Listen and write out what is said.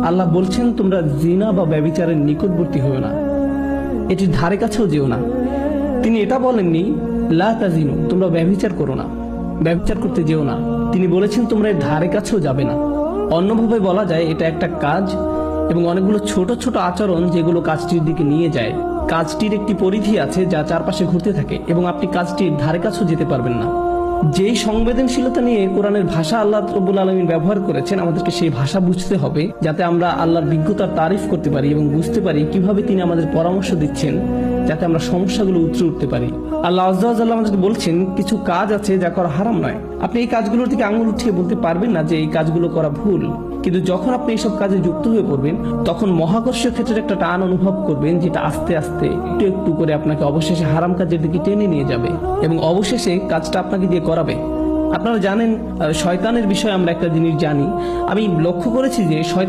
আল্লাহ বলছেন তোমরা জিনা বা ব্যভিচারের নিকটবর্তী হও না, এটির ধারে কাছেও যেও না। তিনি এটা বলেননি লা তাজিনু, তোমরা ব্যভিচার করো না, ব্যভিচার করতে যেও না। তিনি বলেছেন তোমরা এর ধারে কাছেও যাবে না। অন্যভাবে বলা যায় এটা একটা কাজ এবং অনেকগুলো ছোট ছোট আচরণ যেগুলো কাজটির দিকে নিয়ে যায়। কাজটির একটি পরিধি আছে যা চারপাশে ঘুরতে থাকে এবং আপনি কাজটির ধারে কাছেও যেতে পারবেন না। যেই সংবেদনশীলতা নিয়ে কোরআনের ভাষা আল্লাহ রাব্বুল আলামিন ব্যবহার করেছেন, আমাদেরকে সেই ভাষা বুঝতে হবে যাতে আমরা আল্লাহর বিজ্ঞতার তারিফ করতে পারি এবং বুঝতে পারি কিভাবে তিনি আমাদের পরামর্শ দিচ্ছেন যাতে আমরা সমস্যাগুলো উতরে উঠতে পারি। আল্লাহ আযজা ওয়া জাল্লা আমাদেরকে বলছেন কিছু কাজ আছে যা করা হারাম নয়। আপনি এই কাজগুলোর দিকে আঙুল উঠিয়ে বলতে পারবেন না যে এই কাজগুলো করা ভুল, কিন্তু যখন আপনি এইসব কাজে যুক্ত হয়ে পড়বেন তখন মহাকর্ষীয় ক্ষেত্রের একটা টান অনুভব করবেন, যেটা আস্তে আস্তে একটু একটু করে আপনাকে অবশেষে হারাম কাজের দিকে টেনে নিয়ে যাবে এবং অবশেষে কাজটা আপনাকে দিয়ে করাবে। আপনারা জানেন শয়তানের বিষয়ে আমরা একটা জিনিস জানি। আমি লক্ষ্য করেছি যে